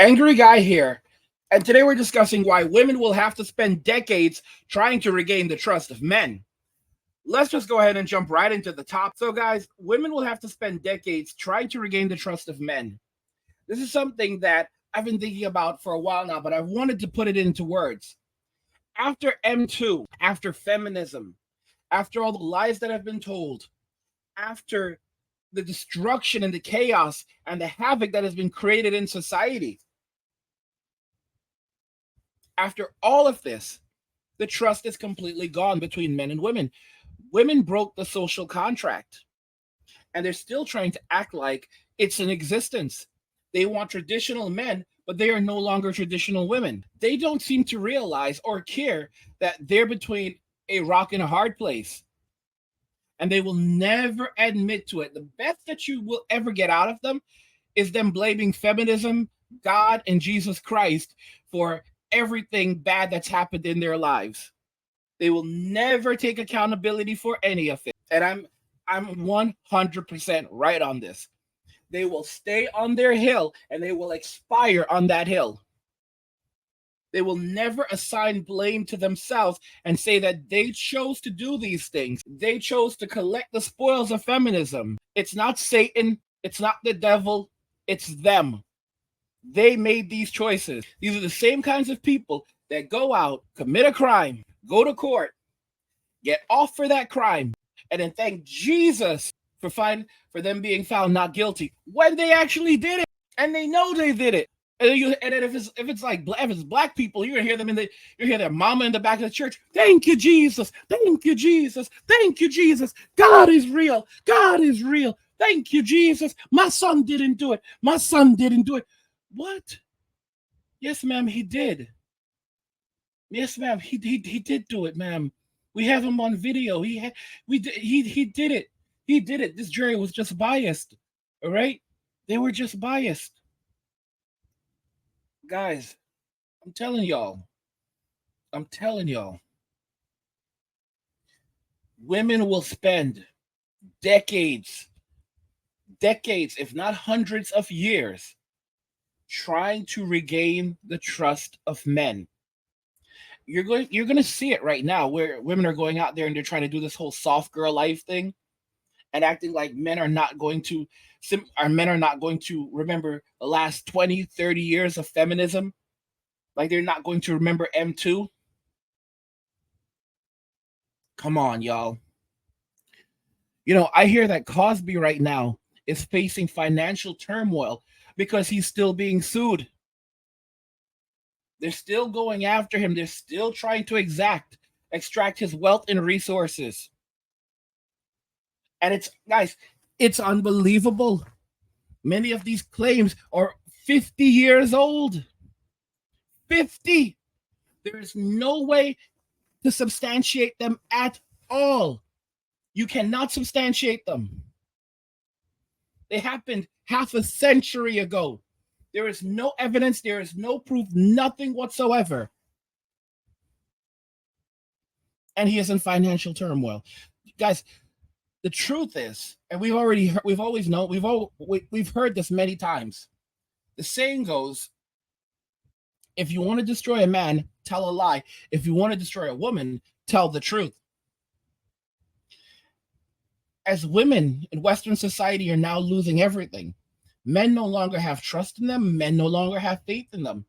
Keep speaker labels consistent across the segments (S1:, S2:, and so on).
S1: Angry Guy here, and today we're discussing why women will have to spend decades trying to regain the trust of men. Let's just go ahead and jump right into the top. So, guys, women will have to spend decades trying to regain the trust of men. This is something that I've been thinking about for a while now, but I've wanted to put it into words. After M2, after feminism, after all the lies that have been told, after the destruction and the chaos and the havoc that has been created in society, after all of this, the trust is completely gone between men and women. Women broke the social contract, and they're still trying to act like it's in existence. They want traditional men, but they are no longer traditional women. They don't seem to realize or care that they're between a rock and a hard place, and they will never admit to it. The best that you will ever get out of them is them blaming feminism, God, and Jesus Christ for everything bad that's happened in their lives. They will never take accountability for any of it. And I'm 100% right on this. They will stay on their hill and they will expire on that hill. They will never assign blame to themselves and say that they chose to do these things. They chose to collect the spoils of feminism. It's not Satan, it's not the devil, it's them. They made these choices. These are the same kinds of people that go out, commit a crime, go to court, get off for that crime, and then thank Jesus for them being found not guilty when they actually did it, and they know they did it. And then if it's black people, you're gonna hear them you hear their mama in the back of the church. Thank you, Jesus. Thank you, Jesus. Thank you, Jesus. God is real. God is real. Thank you, Jesus. My son didn't do it. My son didn't do it. What? Yes, ma'am, he did. Yes, ma'am, he did do it, ma'am. We have him on video. He did it. He did it. This jury was just biased. All right? They were just biased. Guys, I'm telling y'all. Women will spend decades, if not hundreds of years, trying to regain the trust of men. You're going to see it right now where women are going out there and they're trying to do this whole soft girl life thing and acting like men are not going to remember the last 20, 30 years of feminism, like they're not going to remember M2. Come on, y'all. I hear that Cosby right now is facing financial turmoil because he's still being sued. They're still going after him. They're still trying to extract his wealth and resources. And it's unbelievable. Many of these claims are 50 years old. 50. There is no way to substantiate them at all. You cannot substantiate them. They happened half a century ago. There is no evidence. There is no proof. Nothing whatsoever. And he is in financial turmoil. Guys, the truth is, and we've heard this many times. The saying goes, if you want to destroy a man, tell a lie. If you want to destroy a woman, tell the truth. As women in Western society are now losing everything, men no longer have trust in them. Men no longer have faith in them.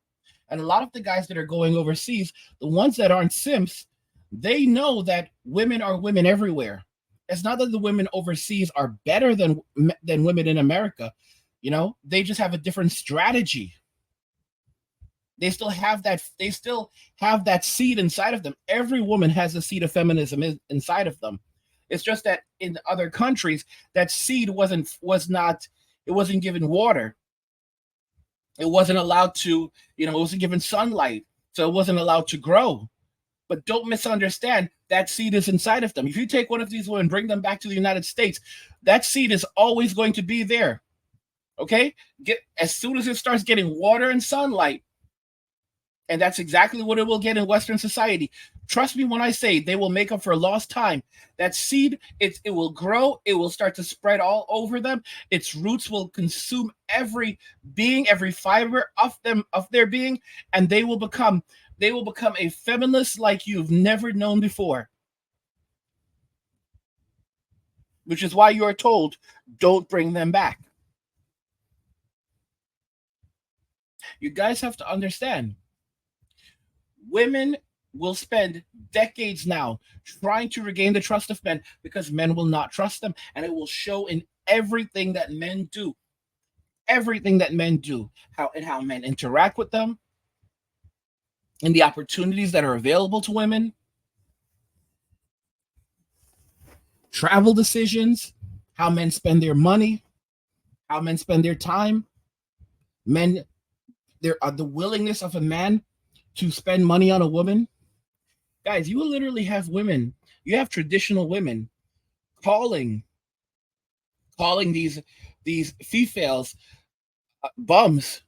S1: And a lot of the guys that are going overseas, the ones that aren't simps, they know that women are women everywhere. It's not that the women overseas are better than women in America. They just have a different strategy. They still have that seed inside of them. Every woman has a seed of feminism inside of them. It's just that in other countries, that seed wasn't given water. It wasn't allowed to, it wasn't given sunlight, so it wasn't allowed to grow. But don't misunderstand, that seed is inside of them. If you take one of these women, bring them back to the United States, that seed is always going to be there. Okay? As soon as it starts getting water and sunlight, And that's exactly what it will get in Western society. Trust me when I say they will make up for lost time. That seed, it will grow, it will start to spread all over them. Its roots will consume every being, every fiber of their being, and they will become a feminist like you've never known before. Which is why you are told, don't bring them back. You guys have to understand, women will spend decades now trying to regain the trust of men because men will not trust them. And it will show in everything that men do. Everything that men do, how men interact with them, and the opportunities that are available to women, travel decisions, how men spend their money, how men spend their time. Men, there are the willingness of a man to spend money on a woman. Guys, you will literally have women, you have traditional women calling these females bums,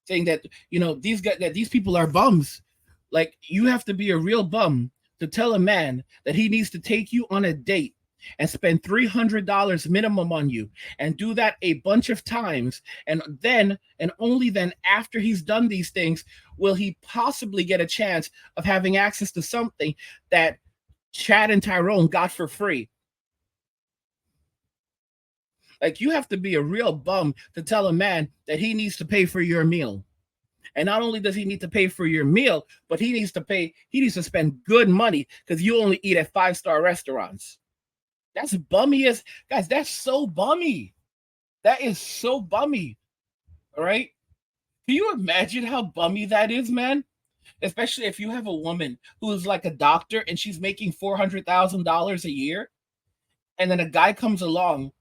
S1: saying that these guys, that these people are bums. Like, you have to be a real bum to tell a man that he needs to take you on a date and spend $300 minimum on you and do that a bunch of times, and then and only then after he's done these things will he possibly get a chance of having access to something that Chad and Tyrone got for free. Like, you have to be a real bum to tell a man that he needs to pay for your meal. And not only does he need to pay for your meal, but he needs to spend good money because you only eat at 5-star restaurants. That's bummy as guys, that's so bummy. That is so bummy. All right. Can you imagine how bummy that is, man? Especially if you have a woman who is like a doctor and she's making $400,000 a year, and then a guy comes along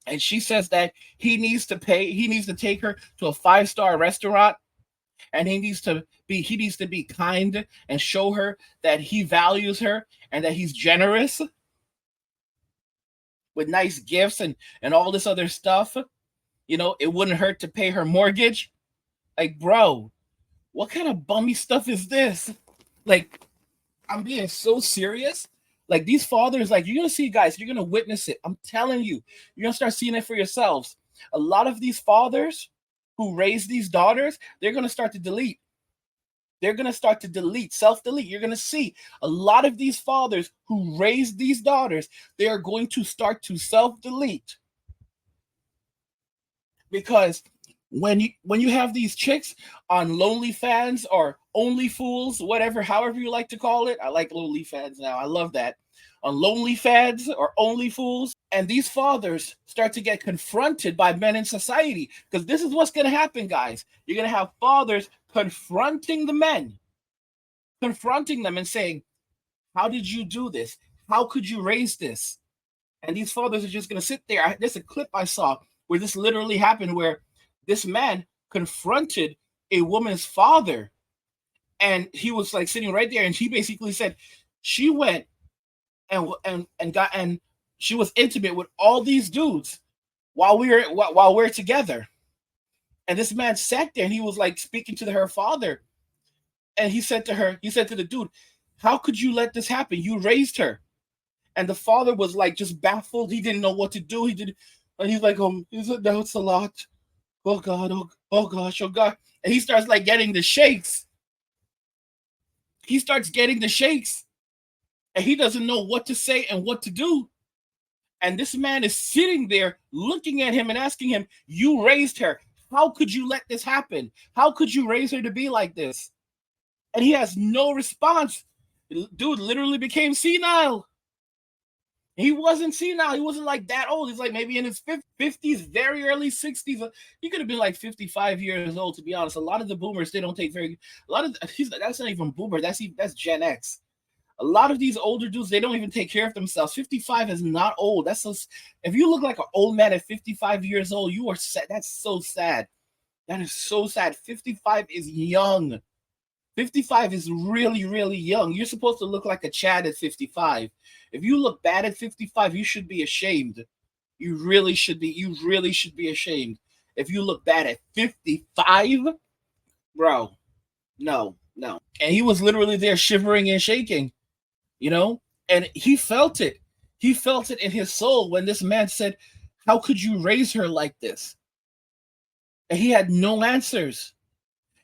S1: and she says that he needs to take her to a 5-star restaurant, and he needs to be kind and show her that he values her and that he's generous with nice gifts and all this other stuff. It wouldn't hurt to pay her mortgage. Like, bro, what kind of bummy stuff is this? Like, I'm being so serious. Like, these fathers, like, you're gonna see, guys, you're gonna witness it. I'm telling you, you're gonna start seeing it for yourselves. A lot of these fathers who raise these daughters, they're gonna start to delete. They're gonna start to delete, self-delete. You're gonna see a lot of these fathers who raise these daughters, they are going to start to self-delete. Because when you have these chicks on Lonely Fans or Only Fools, whatever, however you like to call it. I like Lonely Fans now. I love that. On Lonely Fans or Only Fools, and these fathers start to get confronted by men in society, because this is what's going to happen, guys. You're going to have fathers confronting the men, confronting them and saying, how did you do this? How could you raise this? And these fathers are just going to sit there. There's a clip I saw where this literally happened, where this man confronted a woman's father, and he was like sitting right there, and he basically said she went and she was intimate with all these dudes while we're together. And this man sat there and he was like speaking to her father, and he said to the dude, how could you let this happen? You raised her. And the father was like just baffled. He didn't know what to do. And he's like, that's a lot. Oh God, oh gosh, oh God. And he starts like getting the shakes. He starts getting the shakes. And he doesn't know what to say and what to do. And this man is sitting there looking at him and asking him, you raised her. How could you let this happen? How could you raise her to be like this? And he has no response. Dude literally became senile. He wasn't senile. He wasn't like that old. He's like maybe in his 50s, very early 60s. He could have been like 55 years old, to be honest. A lot of the boomers, they don't take very. A lot of that's not even boomer. That's Gen X. A lot of these older dudes, they don't even take care of themselves. 55 is not old. That's so. If you look like an old man at 55 years old, you are sad. That's so sad. That is so sad. 55 is young. 55 is really, really young. You're supposed to look like a Chad at 55. If you look bad at 55, you should be ashamed. You really should be. You really should be ashamed. If you look bad at 55, bro. No, no. And he was literally there shivering and shaking, you know? And he felt it. He felt it in his soul when this man said, "How could you raise her like this?" And he had no answers.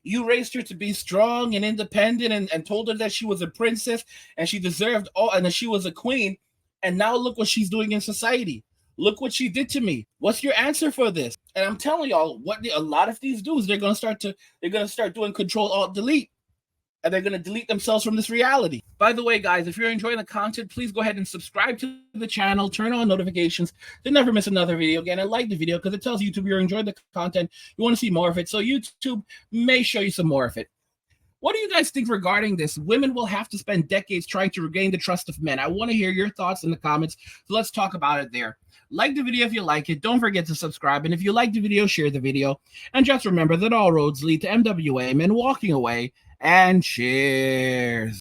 S1: You raised her to be strong and independent and told her that she was a princess and she deserved all and that she was a queen. And now look what she's doing in society. Look what she did to me. What's your answer for this? And I'm telling y'all, a lot of these dudes, they're gonna start doing Control Alt Delete. And they're going to delete themselves from this reality. By the way, guys, if you're enjoying the content, please go ahead and subscribe to the channel, turn on notifications to never miss another video again, and like the video because it tells YouTube you're enjoying the content, you want to see more of it, so YouTube may show you some more of it. What do you guys think regarding this? Women will have to spend decades trying to regain the trust of men. I want to hear your thoughts in the comments, so let's talk about it there. Like the video if you like it. Don't forget to subscribe. And if you like the video, share the video. And just remember that all roads lead to MWA, men walking away. And cheers.